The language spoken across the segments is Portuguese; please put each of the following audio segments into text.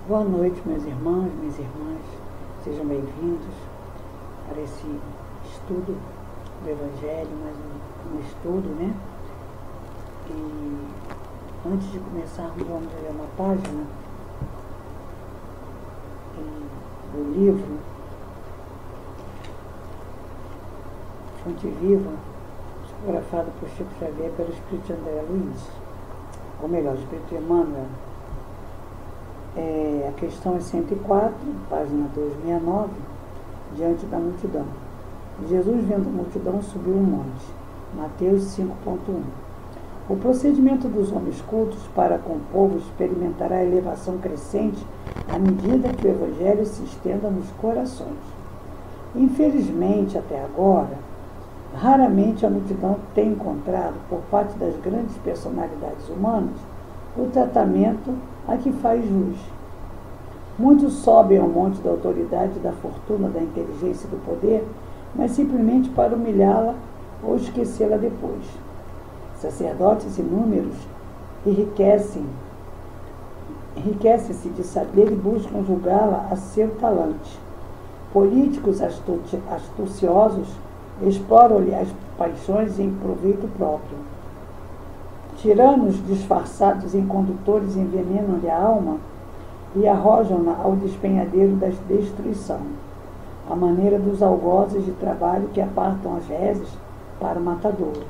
Boa noite, meus irmãos, minhas irmãs. Sejam bem-vindos para esse estudo do Evangelho, mais um estudo, né? E antes de começarmos, vamos ler uma página do livro Fonte Viva, psicografado por Chico Xavier pelo Espírito André Luiz, ou melhor, o Espírito Emmanuel. A questão é 104, página 269, diante da multidão. Jesus, vendo a multidão, subiu um monte. Mateus 5.1. O procedimento dos homens cultos para com o povo experimentará elevação crescente à medida que o Evangelho se estenda nos corações. Infelizmente, até agora, raramente a multidão tem encontrado, por parte das grandes personalidades humanas, o tratamento a que faz jus. Muitos sobem ao monte da autoridade, da fortuna, da inteligência e do poder, mas simplesmente para humilhá-la ou esquecê-la depois. Sacerdotes inúmeros enriquecem-se de saber e buscam julgá-la a seu talante. Políticos astuciosos exploram-lhe as paixões em proveito próprio. Tiranos disfarçados em condutores envenenam-lhe a alma e arrojam-na ao despenhadeiro da destruição, à maneira dos algozes de trabalho que apartam as reses para o matadouro.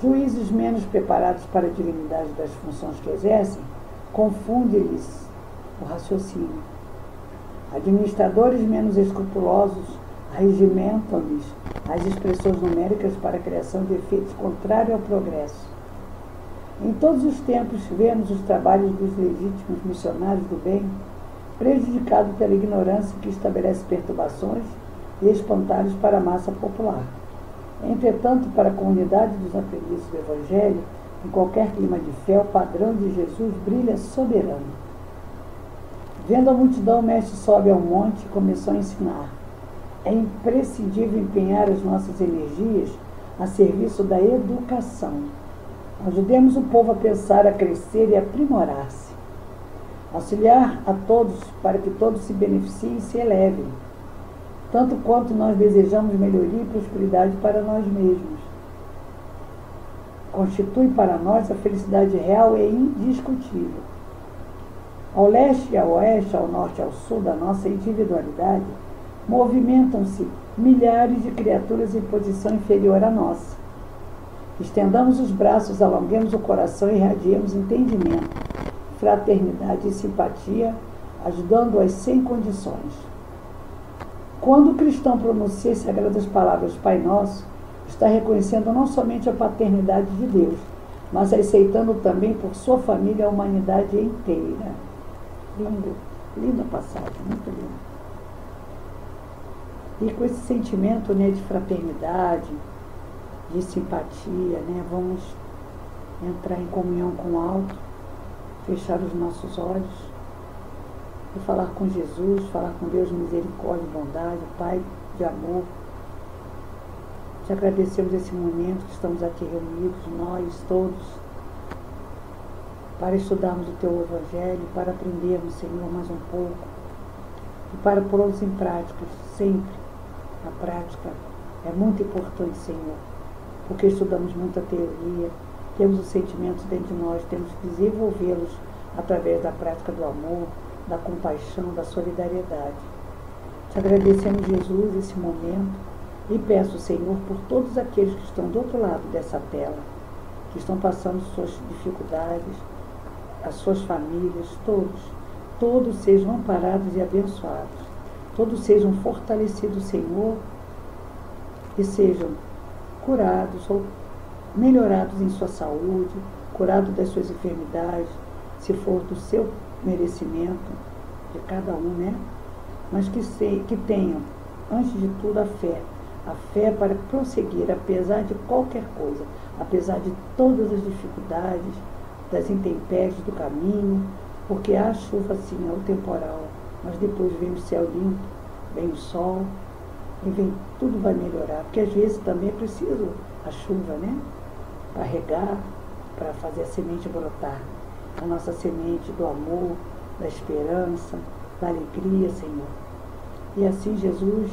Juízes menos preparados para a dignidade das funções que exercem, confundem-lhes o raciocínio. Administradores menos escrupulosos regimentam-lhes as expressões numéricas para a criação de efeitos contrários ao progresso. Em todos os tempos, vemos os trabalhos dos legítimos missionários do bem prejudicados pela ignorância que estabelece perturbações e espantalhos para a massa popular. Entretanto, para a comunidade dos aprendizes do Evangelho, em qualquer clima de fé, o padrão de Jesus brilha soberano. Vendo a multidão, o mestre sobe ao monte e começou a ensinar. É imprescindível empenhar as nossas energias a serviço da educação. Ajudemos o povo a pensar, a crescer e a aprimorar-se. Auxiliar a todos para que todos se beneficiem e se elevem, tanto quanto nós desejamos melhoria e prosperidade para nós mesmos. Constitui para nós a felicidade real e indiscutível. Ao leste e ao oeste, ao norte e ao sul da nossa individualidade, movimentam-se milhares de criaturas em posição inferior à nossa. Estendamos os braços, alonguemos o coração e irradiemos entendimento, fraternidade e simpatia, ajudando-as sem condições. Quando o cristão pronuncia as sagradas palavras Pai Nosso, está reconhecendo não somente a paternidade de Deus, mas aceitando também por sua família a humanidade inteira. Lindo, linda passagem, muito linda. E com esse sentimento, né, de fraternidade, de simpatia, né, vamos entrar em comunhão com o alto, fechar os nossos olhos e falar com Jesus, falar com Deus de misericórdia e bondade, Pai de amor. Te agradecemos esse momento que estamos aqui reunidos, nós todos, para estudarmos o Teu Evangelho, para aprendermos, Senhor, mais um pouco e para pô-los em prática, sempre. A prática é muito importante, Senhor, porque estudamos muita teoria, temos os sentimentos dentro de nós, temos que desenvolvê-los através da prática do amor, da compaixão, da solidariedade. Te agradecemos, Jesus, esse momento e peço, Senhor, por todos aqueles que estão do outro lado dessa tela, que estão passando suas dificuldades, as suas famílias, todos sejam amparados e abençoados. Todos sejam fortalecidos, Senhor, e sejam curados ou melhorados em sua saúde, curados das suas enfermidades, se for do seu merecimento, de cada um, né? Mas que tenham, antes de tudo, a fé para prosseguir, apesar de qualquer coisa, apesar de todas as dificuldades, das intempéries do caminho, porque há chuva sim, é o temporal, mas depois vem o céu limpo, vem o sol, e tudo vai melhorar, porque às vezes também é preciso a chuva, né? Para regar, para fazer a semente brotar. A nossa semente do amor, da esperança, da alegria, Senhor. E assim, Jesus,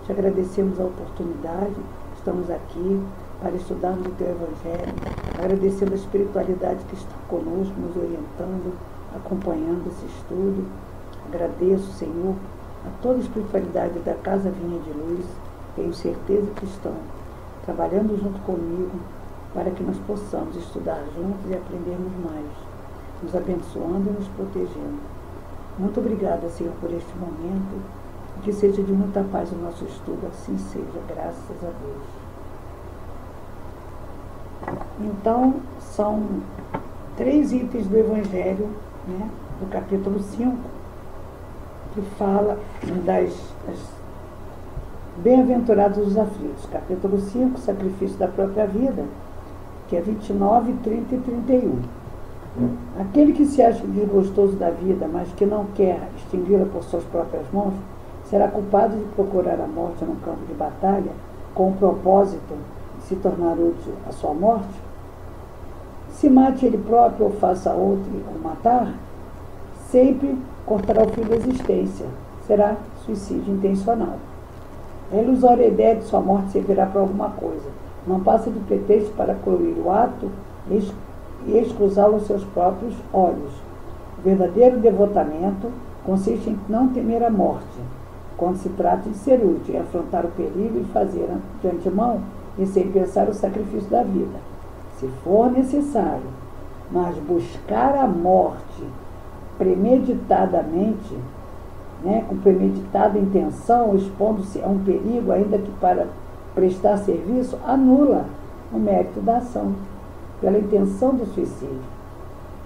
te agradecemos a oportunidade, estamos aqui para estudarmos o Teu Evangelho, agradecendo a espiritualidade que está conosco, nos orientando, acompanhando esse estudo. Agradeço, Senhor, a toda a espiritualidade da Casa Vinha de Luz, tenho certeza que estão trabalhando junto comigo para que nós possamos estudar juntos e aprendermos mais, nos abençoando e nos protegendo. Muito obrigada, Senhor, por este momento, que seja de muita paz o nosso estudo, assim seja, graças a Deus. Então, são 3 itens do Evangelho, né, do capítulo 5, que fala das bem-aventurados os aflitos. Capítulo 5, sacrifício da própria vida, que é 29, 30 e 31. Aquele que se acha desgostoso da vida, mas que não quer extingui-la por suas próprias mãos, será culpado de procurar a morte no campo de batalha, com o propósito de se tornar útil à sua morte. Se mate ele próprio ou faça outro o matar, sempre cortará o fio da existência. Será suicídio intencional. A ilusória ideia de sua morte servirá para alguma coisa. Não passa de pretexto para concluir o ato e excusá-lo aos seus próprios olhos. O verdadeiro devotamento consiste em não temer a morte, quando se trata de ser útil, afrontar o perigo e fazer de antemão e sem pensar o sacrifício da vida, se for necessário. Mas buscar a morte premeditadamente, né, com premeditada intenção, expondo-se a um perigo, ainda que para prestar serviço, anula o mérito da ação, pela intenção do suicídio.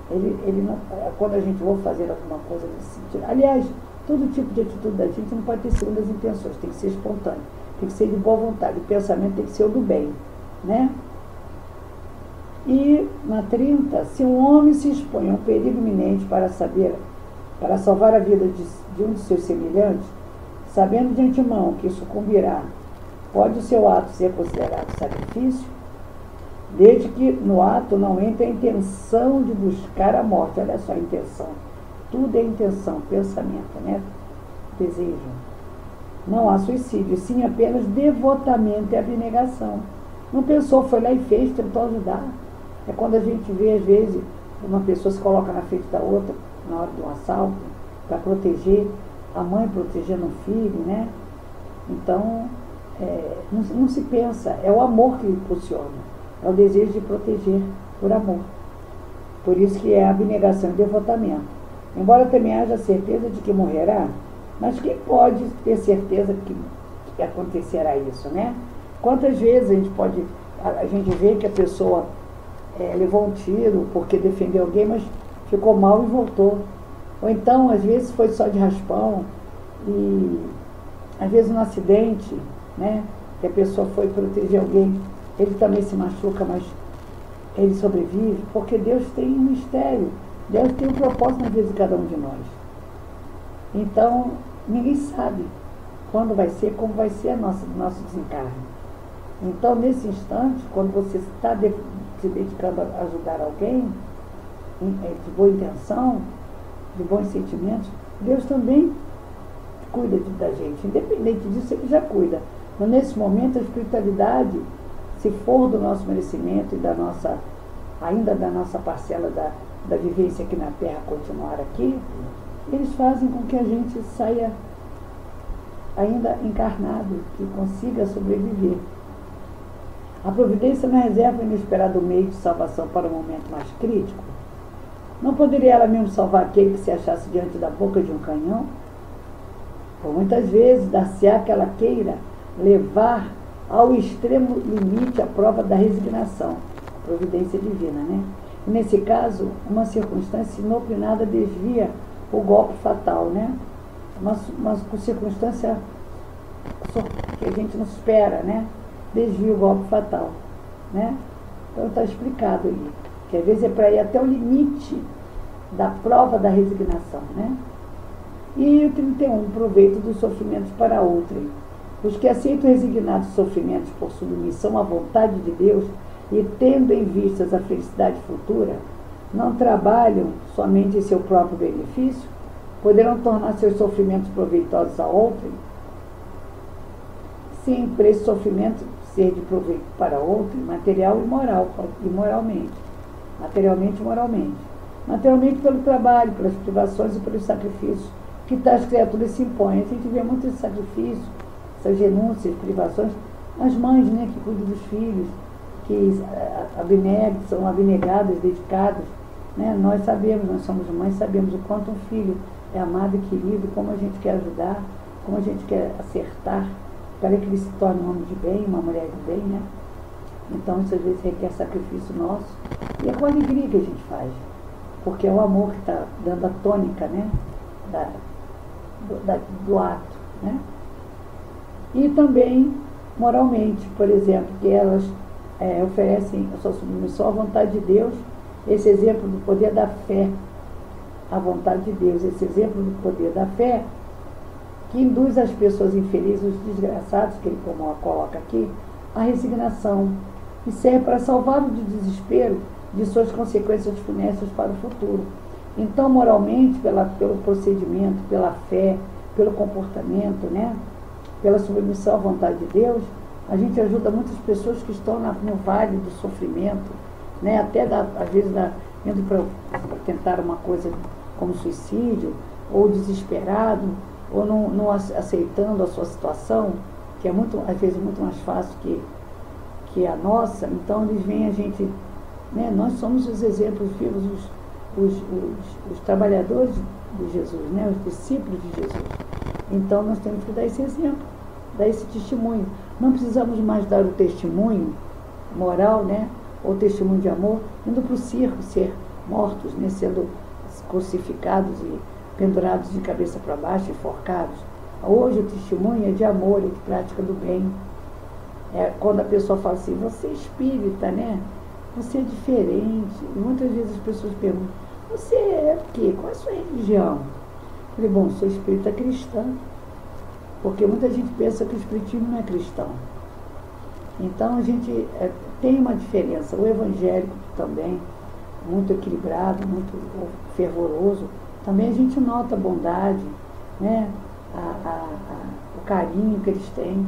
Ele não, quando a gente for fazer alguma coisa nesse sentido. Aliás, todo tipo de atitude da gente não pode ter segundas intenções, tem que ser espontâneo, tem que ser de boa vontade, o pensamento tem que ser o do bem, né? E na 30, se um homem se expõe a um perigo iminente para salvar a vida de um de seus semelhantes, sabendo de antemão que sucumbirá, pode o seu ato ser considerado sacrifício, desde que no ato não entre a intenção de buscar a morte. Olha só a intenção. Tudo é intenção, pensamento, né? Desejo. Não há suicídio, sim apenas devotamento e abnegação. Não pensou, foi lá e fez, tentou ajudar. É quando a gente vê, às vezes, uma pessoa se coloca na frente da outra, na hora de um assalto, para proteger, a mãe protegendo o filho, né? Então, não se pensa, é o amor que impulsiona, é o desejo de proteger por amor. Por isso que é abnegação e devotamento. Embora também haja certeza de que morrerá, mas quem pode ter certeza que acontecerá isso, né? Quantas vezes a gente vê que a pessoa levou um tiro porque defendeu alguém, mas ficou mal e voltou. Ou então, às vezes, foi só de raspão, e às vezes um acidente, né? Que a pessoa foi proteger alguém, ele também se machuca, mas ele sobrevive, porque Deus tem um mistério, Deus tem um propósito na vida de cada um de nós. Então, ninguém sabe quando vai ser, como vai ser nosso desencarne. Então, nesse instante, quando você está se dedicando a ajudar alguém, de boa intenção, de bons sentimentos, Deus também cuida da gente. Independente disso, Ele já cuida. Mas nesse momento, a espiritualidade, se for do nosso merecimento e ainda da nossa parcela da vivência aqui na Terra, continuar aqui, eles fazem com que a gente saia ainda encarnado, que consiga sobreviver. A providência não reserva o inesperado meio de salvação para o momento mais crítico. Não poderia ela mesmo salvar aquele que se achasse diante da boca de um canhão? Por muitas vezes, dar-se-á que ela queira levar ao extremo limite a prova da resignação, a providência divina, né? E nesse caso, uma circunstância inopinada desvia o golpe fatal, né? Uma circunstância que a gente não espera, né? Desvia o golpe fatal, né? Então está explicado aí, que às vezes é para ir até o limite da prova da resignação, né? E o 31, proveito dos sofrimentos para outrem. Os que aceitam resignados sofrimentos por submissão à vontade de Deus e tendo em vistas a felicidade futura, não trabalham somente em seu próprio benefício, poderão tornar seus sofrimentos proveitosos a outrem? Sim, para esse sofrimento ser de proveito para outrem, material e moralmente. Materialmente e moralmente. Materialmente pelo trabalho, pelas privações e pelos sacrifícios que tais criaturas se impõem. A gente vê muito esse sacrifício, essas renúncias, privações, as mães, né, que cuidam dos filhos, que são abnegadas, dedicadas, né? Nós sabemos, nós somos mães, sabemos o quanto um filho é amado e querido, como a gente quer ajudar, como a gente quer acertar, para que ele se torne um homem de bem, uma mulher de bem, né? Então isso às vezes requer sacrifício nosso, e é com alegria que a gente faz, porque é o amor que está dando a tônica, né, do ato, né? E também moralmente, por exemplo, que elas oferecem a sua submissão à vontade de Deus, esse exemplo do poder da fé, a vontade de Deus, esse exemplo do poder da fé, que induz as pessoas infelizes, os desgraçados, que ele coloca aqui, à resignação, e serve para salvá-lo do desespero de suas consequências funestas para o futuro. Então, moralmente, pelo procedimento, pela fé, pelo comportamento, né, pela submissão à vontade de Deus, a gente ajuda muitas pessoas que estão no vale do sofrimento, né, até às vezes indo para tentar uma coisa como suicídio, ou desesperado, ou não aceitando a sua situação, que é às vezes muito mais fácil que a nossa. Então eles veem a gente, né, nós somos os exemplos vivos, os trabalhadores de Jesus, né, os discípulos de Jesus. Então nós temos que dar esse exemplo, dar esse testemunho. Não precisamos mais dar o testemunho moral, né, ou testemunho de amor, indo para o circo, ser mortos, né, sendo crucificados e pendurados de cabeça para baixo, enforcados. Hoje o testemunho é de amor, é de prática do bem. É quando a pessoa fala assim, você é espírita, né? Você é diferente. E muitas vezes as pessoas perguntam, você é o quê? Qual é a sua religião? Eu falei, bom, sou espírita cristã. Porque muita gente pensa que o espiritismo não é cristão. Então a gente tem uma diferença. O evangélico também, muito equilibrado, muito fervoroso, também a gente nota a bondade, né? O carinho que eles têm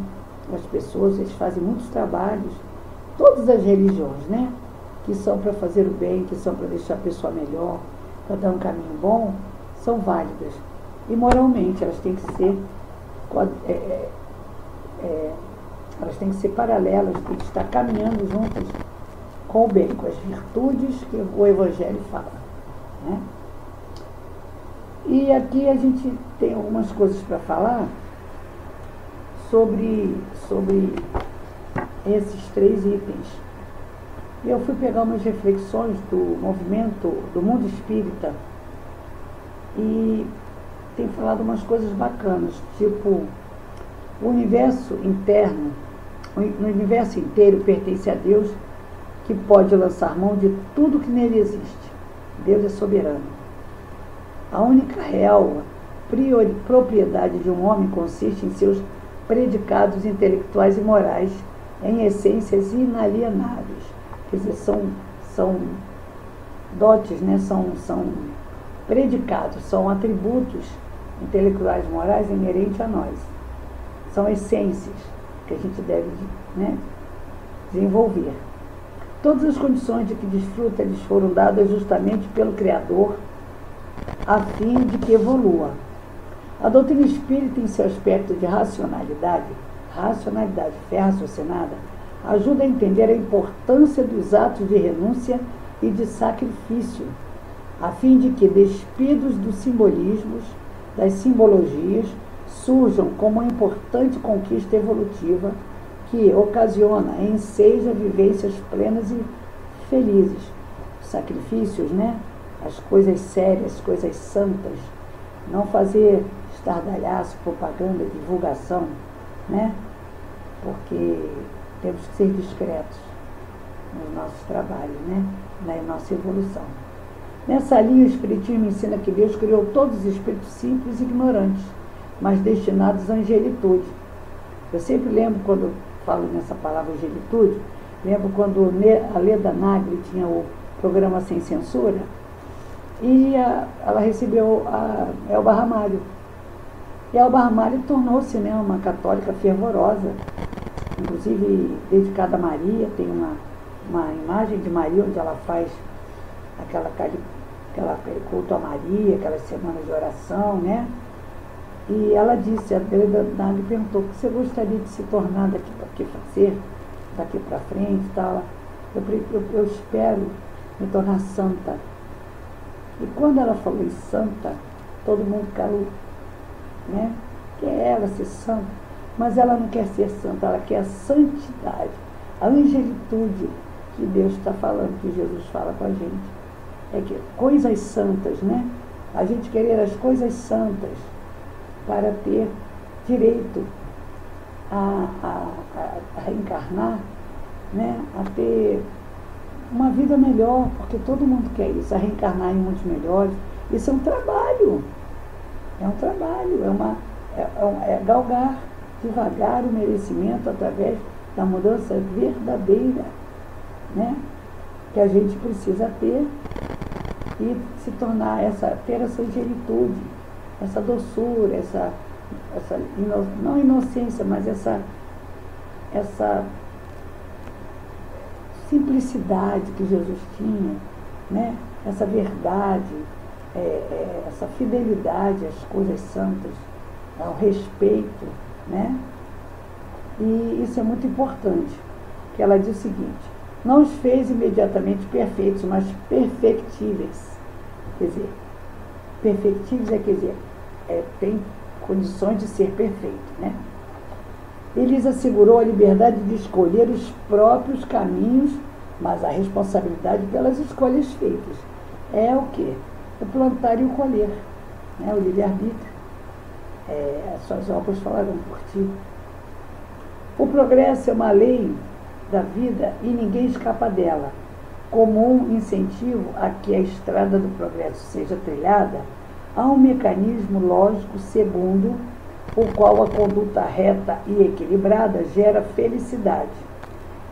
com as pessoas. Eles fazem muitos trabalhos, todas as religiões, né, que são para fazer o bem, que são para deixar a pessoa melhor, para dar um caminho bom, são válidas. E moralmente elas têm que ser elas têm que ser paralelas, têm que estar caminhando juntas com o bem, com as virtudes que o Evangelho fala, né? E aqui a gente tem algumas coisas para falar sobre esses 3 itens. Eu fui pegar umas reflexões do movimento do mundo espírita e tem falado umas coisas bacanas, tipo, o universo interno, o universo inteiro pertence a Deus, que pode lançar mão de tudo que nele existe. Deus é soberano. A única real propriedade de um homem consiste em seus predicados intelectuais e morais, em essências inalienáveis. Quer dizer, são dotes, né? São predicados, são atributos intelectuais e morais inerentes a nós. São essências que a gente deve, né, desenvolver. Todas as condições de que desfruta lhes foram dadas justamente pelo Criador, a fim de que evolua. A doutrina espírita, em seu aspecto de racionalidade, fé raciocinada, ajuda a entender a importância dos atos de renúncia e de sacrifício, a fim de que, despidos dos simbolismos, das simbologias, surjam como uma importante conquista evolutiva que ocasiona e enseja vivências plenas e felizes. Sacrifícios, né? As coisas sérias, as coisas santas, não fazer estardalhaço, propaganda, divulgação, né? Porque temos que ser discretos nos nossos trabalhos, né? Na nossa evolução. Nessa linha, o Espiritismo ensina que Deus criou todos os espíritos simples e ignorantes, mas destinados à angelitude. Eu sempre lembro, quando falo nessa palavra angelitude, lembro quando a Leda Nagli tinha o programa Sem Censura, e ela recebeu a Elba Ramalho. E a Elba Ramalho tornou-se, né, uma católica fervorosa, inclusive dedicada a Maria. Tem uma imagem de Maria onde ela faz aquele culto a Maria, aquelas semanas de oração, né? E ela disse, a Nagli perguntou: o que você gostaria de se tornar daqui para frente e tal? Eu espero me tornar santa. E quando ela falou em santa, todo mundo caiu, né? Quer ela ser santa, mas ela não quer ser santa, ela quer a santidade, a angelitude que Deus está falando, que Jesus fala com a gente. É que coisas santas, né? A gente querer as coisas santas para ter direito a reencarnar, né? A ter uma vida melhor, porque todo mundo quer isso, a reencarnar em mundos melhores. Isso é um trabalho, é galgar devagar o merecimento através da mudança verdadeira, né? Que a gente precisa ter e se tornar ter essa angelitude, essa doçura, não inocência, mas essa simplicidade que Jesus tinha, né? Essa verdade, essa fidelidade às coisas santas, ao respeito, né? E isso é muito importante, que ela diz o seguinte: não os fez imediatamente perfeitos, mas perfectíveis. Quer dizer, perfectíveis tem condições de ser perfeito, né? Ele lhes assegurou a liberdade de escolher os próprios caminhos, mas a responsabilidade pelas escolhas feitas. É o quê? O plantar e o colher, né? O livre-arbítrio. As suas obras falarão por ti. O progresso é uma lei da vida e ninguém escapa dela. Como um incentivo a que a estrada do progresso seja trilhada, há um mecanismo lógico segundo o qual a conduta reta e equilibrada gera felicidade.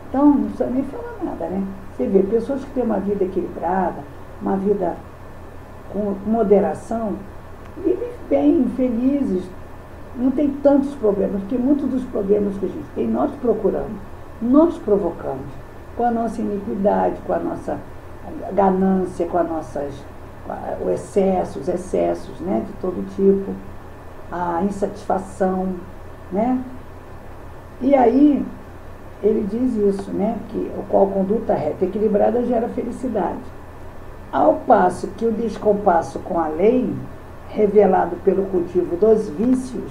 Então, não precisa nem falar nada, né? Você vê, pessoas que têm uma vida equilibrada, uma vida com moderação, vivem bem, felizes, não tem tantos problemas, porque muitos dos problemas que a gente tem, nós procuramos, nós provocamos, com a nossa iniquidade, com a nossa ganância, com os excessos, né, de todo tipo, a insatisfação, né? E aí, ele diz isso, né, que o qual conduta reta e equilibrada gera felicidade. Ao passo que o descompasso com a lei, revelado pelo cultivo dos vícios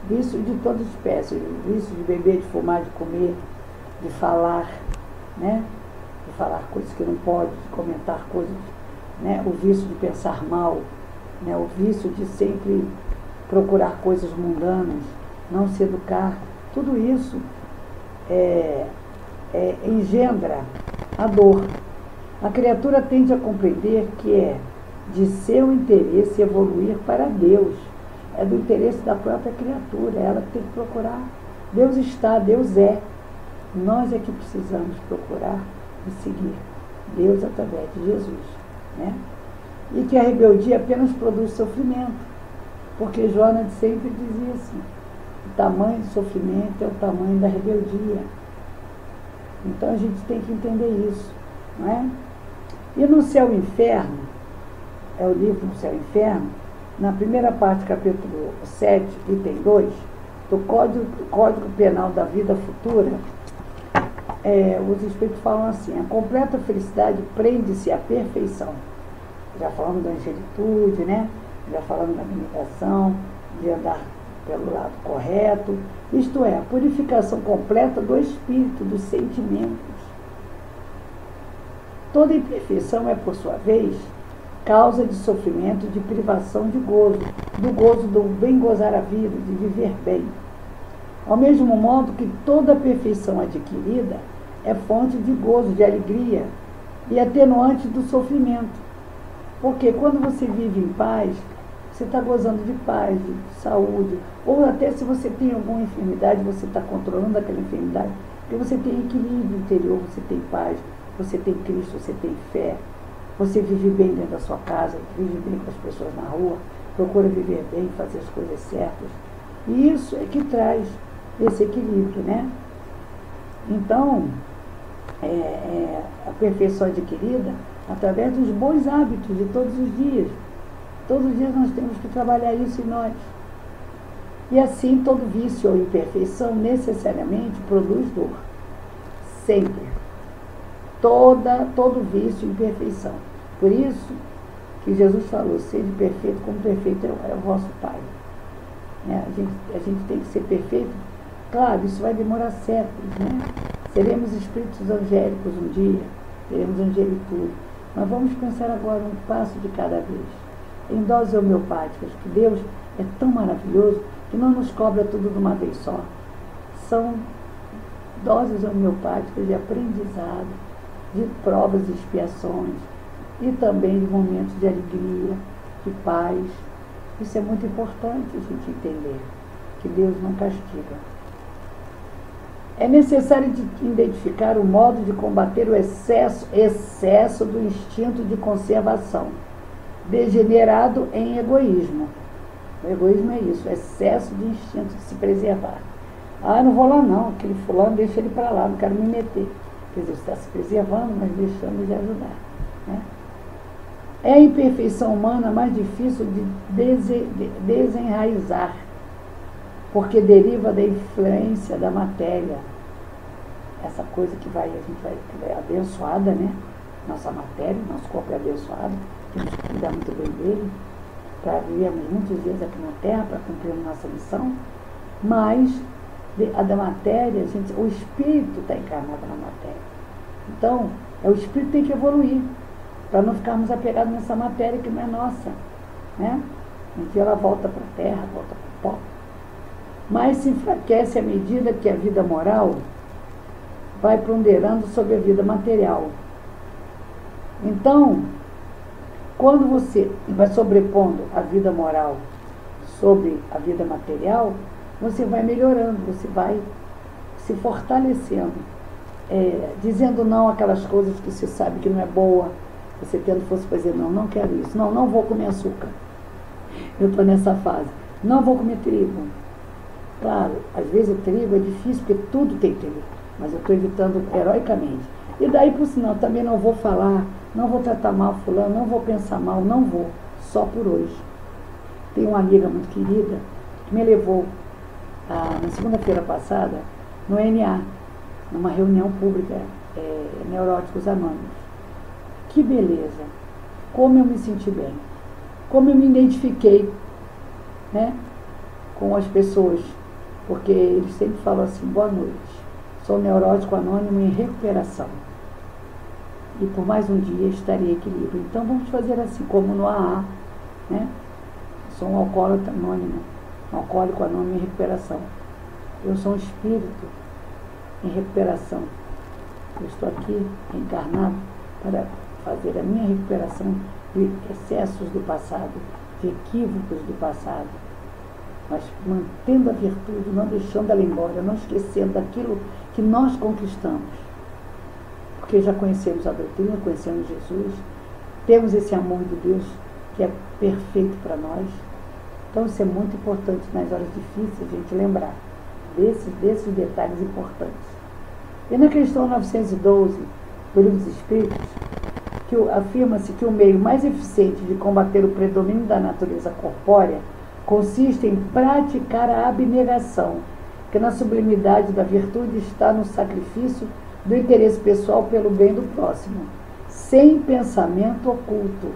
de toda espécie, vícios de beber, de fumar, de comer, de falar, né? De falar coisas que não pode, de comentar coisas, né? O vício de pensar mal, né? O vício de sempre procurar coisas mundanas, não se educar, tudo isso engendra a dor. A criatura tende a compreender que é de seu interesse evoluir para Deus. É do interesse da própria criatura, é ela que tem que procurar. Deus está, Deus é. Nós é que precisamos procurar e seguir Deus através de Jesus, né? E que a rebeldia apenas produz sofrimento, porque Jonas sempre dizia assim: o tamanho do sofrimento é o tamanho da rebeldia. Então a gente tem que entender isso, não é? E no Céu e Inferno, é o livro do Céu e Inferno, na primeira parte, capítulo 7, item 2, do Código Penal da Vida Futura, os Espíritos falam assim: a completa felicidade prende-se à perfeição. Já falamos da angelitude, né? Já falamos da meditação, de andar pelo lado correto, isto é, a purificação completa do espírito, dos sentimentos. Toda imperfeição é, por sua vez, causa de sofrimento, de privação de gozo, do gozo do bem gozar a vida, de viver bem. Ao mesmo modo que toda perfeição adquirida é fonte de gozo, de alegria e atenuante do sofrimento. Porque quando você vive em paz, você está gozando de paz, de saúde, ou até se você tem alguma enfermidade, você está controlando aquela enfermidade, porque você tem equilíbrio interior, você tem paz, você tem Cristo, você tem fé, Você vive bem dentro da sua casa, vive bem com as pessoas na rua, procura viver bem, fazer as coisas certas. E isso é que traz esse equilíbrio, né? Então, a perfeição adquirida através dos bons hábitos de todos os dias. Todos os dias nós temos que trabalhar isso em nós. E assim, todo vício ou imperfeição necessariamente produz dor. Sempre. Todo vício e imperfeição. Por isso que Jesus falou, sede perfeito como perfeito é o vosso Pai. A gente tem que ser perfeito. Claro, isso vai demorar séculos, né? Seremos espíritos angélicos um dia, teremos angelitude. Mas vamos pensar agora um passo de cada vez. Em doses homeopáticas, que Deus é tão maravilhoso que não nos cobra tudo de uma vez só. São doses homeopáticas de aprendizado, de provas e expiações, e também de momentos de alegria, de paz. Isso é muito importante a gente entender, que Deus não castiga. É necessário identificar o modo de combater o excesso do instinto de conservação, degenerado em egoísmo. O egoísmo é isso, o excesso de instinto de se preservar. Ah, não vou lá não, aquele fulano, deixa ele para lá, não quero me meter. Quer dizer, você está se preservando, mas deixando de ajudar, né? É a imperfeição humana mais difícil de desenraizar, porque deriva da influência da matéria. Essa coisa que a gente vai abençoada, né? Nossa matéria, nosso corpo é abençoado, temos que cuidar muito bem dele, para vivermos muitos dias aqui na Terra, para cumprir nossa missão, mas a da matéria, o espírito está encarnado na matéria. Então, o espírito tem que evoluir, para não ficarmos apegados nessa matéria que não é nossa, né? Um dia ela volta para a terra, volta para o pó. Mas se enfraquece à medida que a vida moral vai ponderando sobre a vida material. Então, quando você vai sobrepondo a vida moral sobre a vida material, você vai melhorando, você vai se fortalecendo, dizendo não àquelas coisas que você sabe que não é boa, você tendo força para dizer não quero isso, não vou comer açúcar, eu estou nessa fase, não vou comer trigo. Claro, às vezes o trigo é difícil porque tudo tem trigo, mas eu estou evitando heroicamente. E daí por sinal, também não vou falar, não vou tratar mal fulano, não vou pensar mal, não vou, só por hoje. Tem uma amiga muito querida que me levou na segunda-feira passada no NA, numa reunião pública, Neuróticos Anônimos. Que beleza! Como eu me senti bem, como eu me identifiquei, né, com as pessoas, porque eles sempre falam assim, boa noite, sou neurótico anônimo em recuperação. E por mais um dia estarei em equilíbrio. Então vamos fazer assim, como no AA, né? Sou um alcoólatra anônimo, um alcoólico anônimo em recuperação. Eu sou um espírito em recuperação. Eu estou aqui encarnado para fazer a minha recuperação de excessos do passado, de equívocos do passado, mas mantendo a virtude, não deixando ela embora, não esquecendo daquilo que nós conquistamos. Porque já conhecemos a doutrina, conhecemos Jesus, temos esse amor de Deus que é perfeito para nós. Então isso é muito importante nas horas difíceis a gente lembrar desses detalhes importantes. E na questão 912 do Livro dos Espíritos, que afirma-se que o meio mais eficiente de combater o predomínio da natureza corpórea consiste em praticar a abnegação, que na sublimidade da virtude está no sacrifício do interesse pessoal pelo bem do próximo, sem pensamento oculto,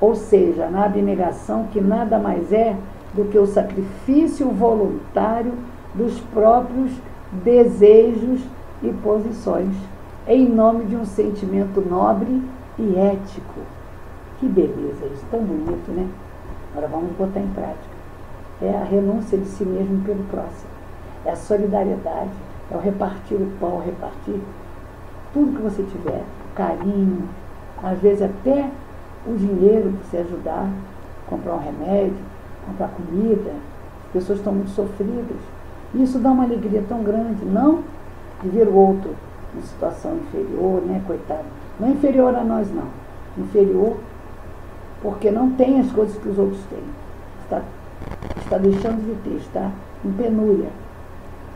ou seja, na abnegação que nada mais é do que o sacrifício voluntário dos próprios desejos e posições, em nome de um sentimento nobre e ético. Que beleza isso, tão bonito, né? Agora vamos botar em prática. É a renúncia de si mesmo pelo próximo. É a solidariedade, é o repartir o pão, repartir tudo que você tiver, carinho, às vezes até o dinheiro para você ajudar, comprar um remédio, comprar comida. As pessoas estão muito sofridas. Isso dá uma alegria tão grande, não de ver o outro em situação inferior, né, coitado. Não é inferior a nós, não. inferior, porque não tem as coisas que os outros têm. Está deixando de ter, está em penúria.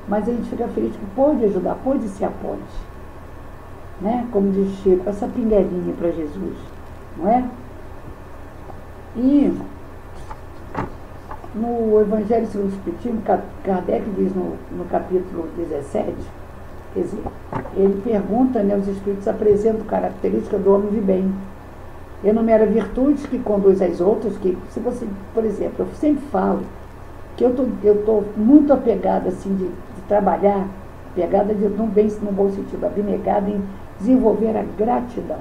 Mas a gente fica feliz que pôde ajudar, pôde ser a ponte. Né? Como diz Chico, essa pinguelinha para Jesus. Não é? E no Evangelho segundo o Espiritismo, Kardec diz no capítulo 17, quer dizer, ele pergunta, né, os Espíritos apresentam características do homem de bem. Enumera virtudes que conduz às outras, que se você, por exemplo, eu sempre falo que eu tô muito apegada assim de trabalhar, apegada no bom sentido, abnegada em desenvolver a gratidão.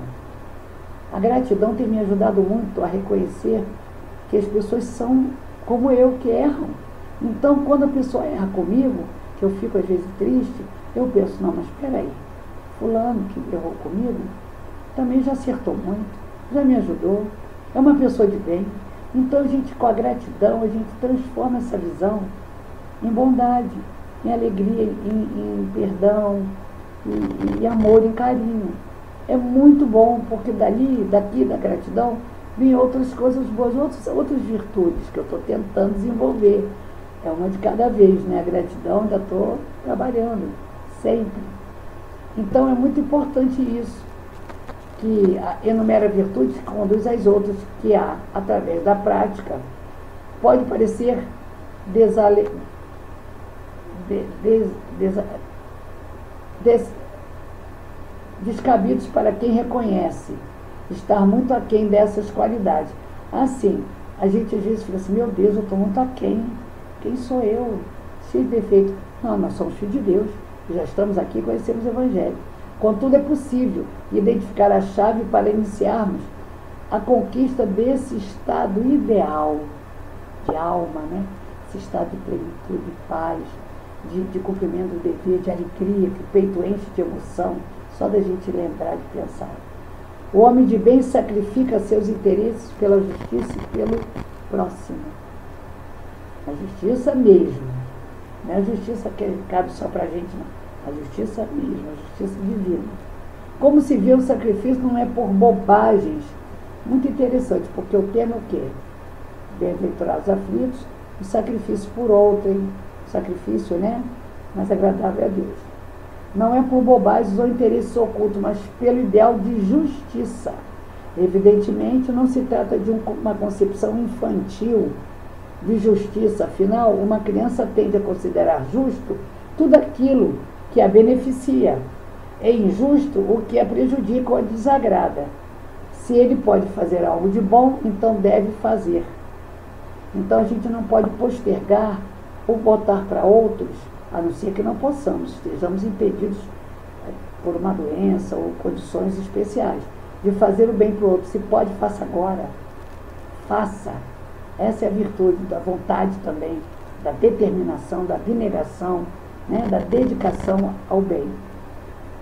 A gratidão tem me ajudado muito a reconhecer que as pessoas são como eu, que erram. Então, quando a pessoa erra comigo, que eu fico às vezes triste, eu penso, não, mas espera aí, fulano que errou comigo, também já acertou muito, já me ajudou, é uma pessoa de bem. Então, a gente, com a gratidão, a gente transforma essa visão em bondade, em alegria, em perdão, em amor, em carinho. É muito bom, porque daqui da gratidão, vem outras coisas boas, outras virtudes que eu estou tentando desenvolver. É uma de cada vez, né? A gratidão ainda estou trabalhando, sempre. Então é muito importante isso, que enumera virtudes que conduz às outras, que através da prática, pode parecer descabidos para quem reconhece estar muito aquém dessas qualidades. Assim, a gente às vezes fica assim, meu Deus, eu estou muito aquém. Quem sou eu? Cheio de defeito. Não, nós somos filhos de Deus. Já estamos aqui e conhecemos o Evangelho. Contudo, é possível identificar a chave para iniciarmos a conquista desse estado ideal de alma, né? Esse estado de plenitude, de paz, de cumprimento do dever, de alegria, que o peito enche de emoção, só da gente lembrar de pensar. O homem de bem sacrifica seus interesses pela justiça e pelo próximo. A justiça mesmo. Não é a justiça que cabe só para a gente, não. A justiça mesmo, a justiça divina. Como se vê, o sacrifício não é por bobagens. Muito interessante, porque o tema é o quê? Bem-aventurados aflitos, o sacrifício por outrem, o sacrifício, né? Mais agradável a Deus. Não é por bobagens ou interesses ocultos, mas pelo ideal de justiça. Evidentemente, não se trata de uma concepção infantil de justiça. Afinal, uma criança tende a considerar justo tudo aquilo que a beneficia. É injusto o que a prejudica ou a desagrada. Se ele pode fazer algo de bom, então deve fazer. Então, a gente não pode postergar ou botar para outros, a não ser que não possamos, estejamos impedidos por uma doença ou condições especiais, de fazer o bem para o outro. Se pode, faça agora. Faça. Essa é a virtude da vontade também, da determinação, da abnegação, né, da dedicação ao bem.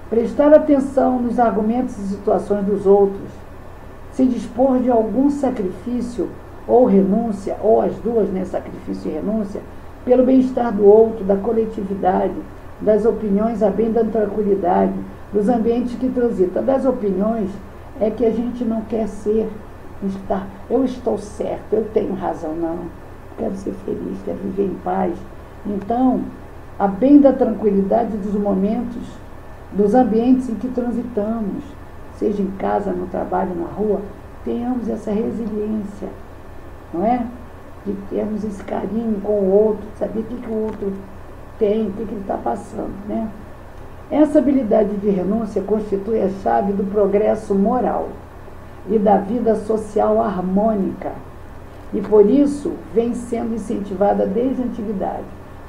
Prestar atenção nos argumentos e situações dos outros, se dispor de algum sacrifício ou renúncia, ou as duas, né, sacrifício e renúncia, pelo bem-estar do outro, da coletividade, das opiniões a bem da tranquilidade, dos ambientes que transitam. Das opiniões é que a gente não quer estar, eu estou certo, eu tenho razão, não. Quero ser feliz, quero viver em paz. Então, a bem da tranquilidade dos momentos, dos ambientes em que transitamos, seja em casa, no trabalho, na rua, tenhamos essa resiliência, não é? De termos esse carinho com o outro, saber o que o outro tem, o que ele está passando, né? Essa habilidade de renúncia constitui a chave do progresso moral e da vida social harmônica, e por isso vem sendo incentivada desde a antiguidade.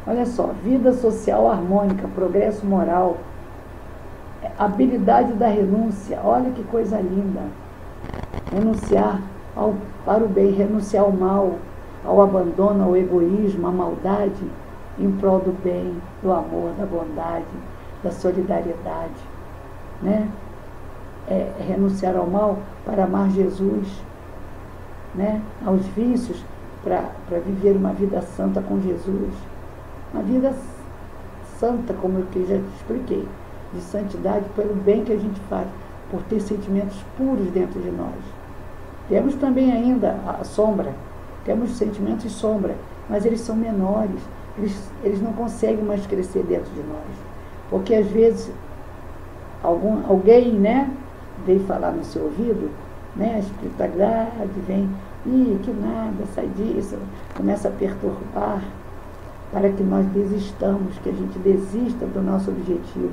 Olha só, vida social harmônica, progresso moral, habilidade da renúncia, olha que coisa linda. Renunciar para o bem, renunciar ao mal, ao abandono, ao egoísmo, à maldade, em prol do bem, do amor, da bondade, da solidariedade, né? Renunciar ao mal para amar Jesus, né? Aos vícios para viver uma vida santa com Jesus, uma vida santa, como eu já te expliquei, de santidade pelo bem que a gente faz, por ter sentimentos puros dentro de nós. Temos também ainda a sombra, temos sentimentos de sombra, mas eles são menores, eles não conseguem mais crescer dentro de nós. Porque às vezes alguém, né, vem falar no seu ouvido, né, a espiritualidade vem, que nada, sai disso, começa a perturbar, para que nós desistamos, que a gente desista do nosso objetivo.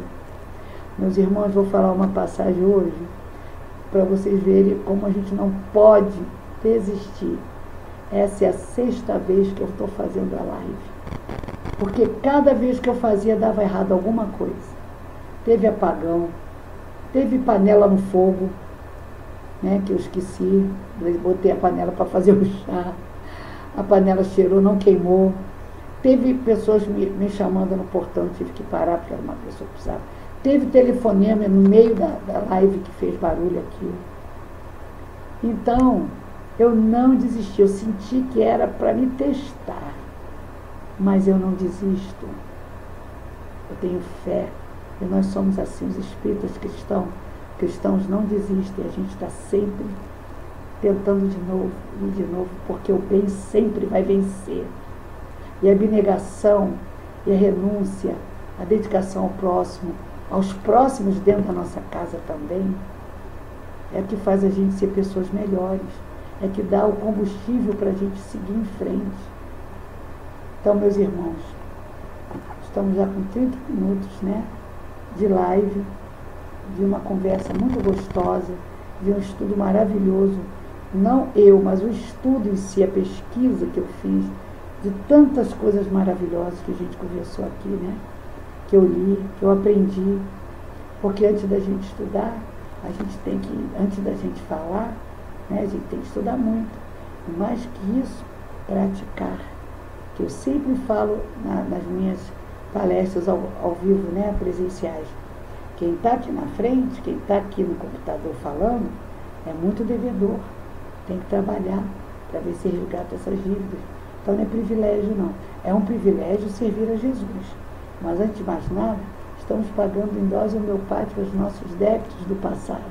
Meus irmãos, vou falar uma passagem hoje, para vocês verem como a gente não pode desistir. Essa é a 6ª vez que eu estou fazendo a live. Porque cada vez que eu fazia, dava errado alguma coisa. Teve apagão, teve panela no fogo, né, que eu esqueci, botei a panela para fazer o chá, a panela cheirou, não queimou. Teve pessoas me chamando no portão, tive que parar porque era uma pessoa que precisava. Teve telefonema no meio da live que fez barulho aqui. Então, eu não desisti, eu senti que era para me testar, mas eu não desisto. Eu tenho fé, e nós somos assim, os espíritas cristãos não desistem, a gente está sempre tentando de novo, porque o bem sempre vai vencer. E a abnegação, e a renúncia, a dedicação ao próximo, aos próximos dentro da nossa casa também, é que faz a gente ser pessoas melhores, é que dá o combustível para a gente seguir em frente. Então, meus irmãos, estamos já com 30 minutos, né, de live, de uma conversa muito gostosa, de um estudo maravilhoso. Não eu, mas o estudo em si, a pesquisa que eu fiz, de tantas coisas maravilhosas que a gente conversou aqui, né? Que eu li, que eu aprendi. Porque antes da gente estudar, a gente tem que, antes da gente falar, né, a gente tem que estudar muito. E mais que isso, praticar. Que eu sempre falo nas minhas palestras ao vivo, né, presenciais. Quem está aqui na frente, quem está aqui no computador falando, é muito devedor. Tem que trabalhar para ver se resgata essas dívidas. Então não é privilégio, não. É um privilégio servir a Jesus. Mas antes de mais nada, estamos pagando em dose homeopática os nossos débitos do passado.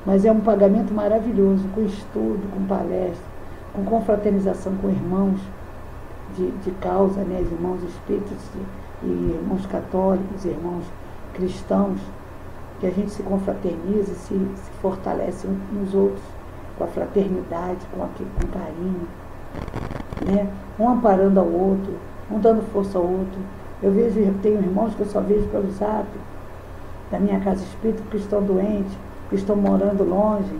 Mas é um pagamento maravilhoso, com estudo, com palestra, com confraternização com irmãos de causa, né, irmãos espíritas e irmãos católicos, irmãos cristãos, que a gente se confraterniza e se fortalece uns nos outros, com a fraternidade, com carinho, né? Um amparando ao outro, um dando força ao outro. Eu tenho irmãos que eu só vejo pelo zap, da minha casa espírita, que estão doentes, que estão morando longe.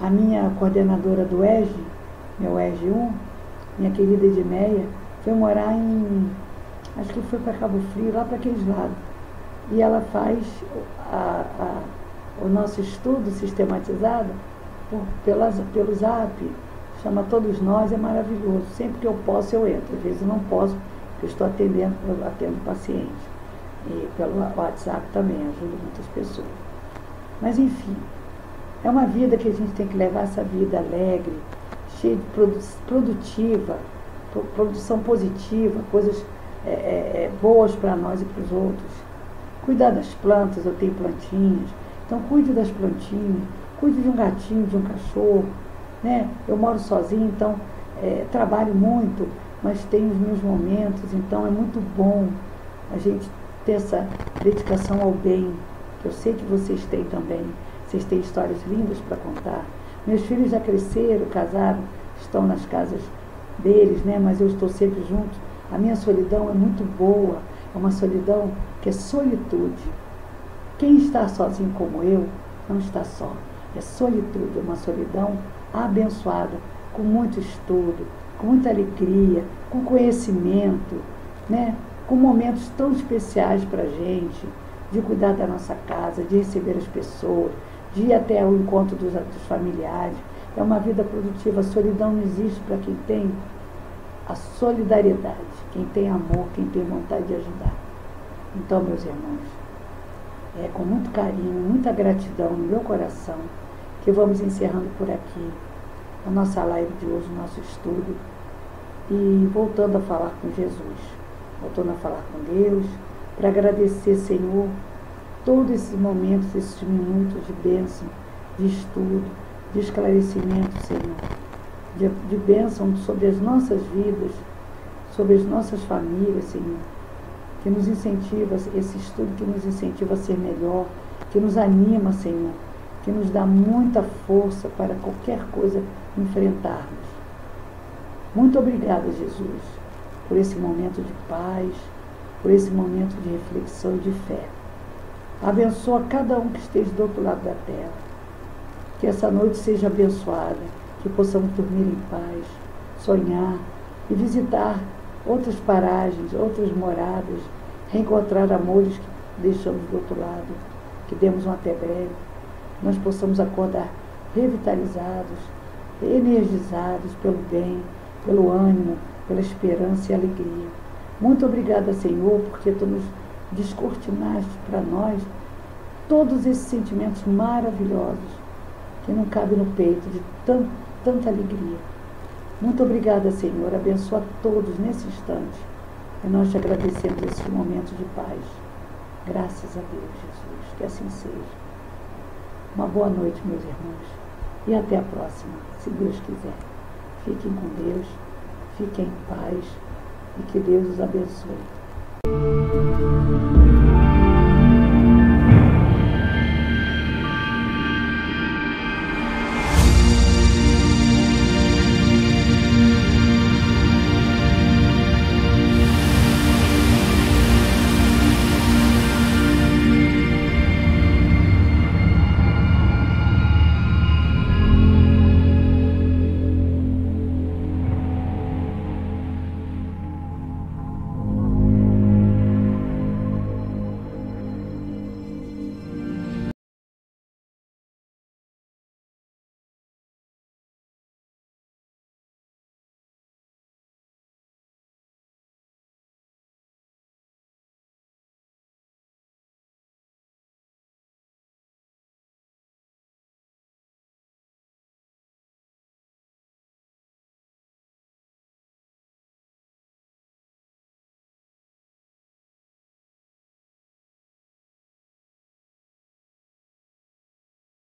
A minha coordenadora do EG, meu EG 1, minha querida Edmeia, foi morar acho que foi para Cabo Frio, lá para aqueles lados. E ela faz o nosso estudo sistematizado pelo zap, chama Todos Nós, é maravilhoso. Sempre que eu posso, eu entro. Às vezes eu não posso, porque eu estou atendo paciente. E pelo WhatsApp também, ajudo muitas pessoas. Mas, enfim, é uma vida que a gente tem que levar, essa vida alegre, cheia de produtiva, produção positiva, coisas boas para nós e para os outros. Cuidar das plantas, eu tenho plantinhas, então cuide das plantinhas, cuide de um gatinho, de um cachorro, né? Eu moro sozinha, então trabalho muito, mas tenho os meus momentos, então é muito bom a gente ter essa dedicação ao bem, que eu sei que vocês têm também. Vocês têm histórias lindas para contar. Meus filhos já cresceram, casaram, estão nas casas deles, né? Mas eu estou sempre junto. A minha solidão é muito boa, é uma solidão que é solitude. Quem está sozinho como eu, não está só. É solitude, é uma solidão abençoada, com muito estudo, com muita alegria, com conhecimento, né? Com momentos tão especiais para a gente, de cuidar da nossa casa, de receber as pessoas, de ir até o encontro dos familiares. É uma vida produtiva. A solidão não existe para quem tem a solidariedade, quem tem amor, quem tem vontade de ajudar. Então, meus irmãos, com muito carinho, muita gratidão no meu coração, que vamos encerrando por aqui a nossa live de hoje, o nosso estudo, e voltando a falar com Jesus, voltando a falar com Deus, para agradecer, Senhor, todos esses momentos, esses minutos de bênção, de estudo, de esclarecimento, Senhor, de bênção sobre as nossas vidas, sobre as nossas famílias, Senhor, que nos incentiva, esse estudo que nos incentiva a ser melhor, que nos anima, Senhor, que nos dá muita força para qualquer coisa enfrentarmos. Muito obrigada, Jesus, por esse momento de paz, por esse momento de reflexão e de fé. Abençoa cada um que esteja do outro lado da terra. Que essa noite seja abençoada, que possamos dormir em paz, sonhar e visitar outras paragens, outras moradas, reencontrar amores que deixamos do outro lado, que demos um até breve, nós possamos acordar revitalizados, energizados pelo bem, pelo ânimo, pela esperança e alegria. Muito obrigada, Senhor, porque Tu nos descortinaste para nós todos esses sentimentos maravilhosos que não cabem no peito de tanta alegria. Muito obrigada, Senhor. Abençoa a todos nesse instante. E nós te agradecemos esse momento de paz. Graças a Deus, Jesus. Que assim seja. Uma boa noite, meus irmãos. E até a próxima, se Deus quiser. Fiquem com Deus, fiquem em paz e que Deus os abençoe.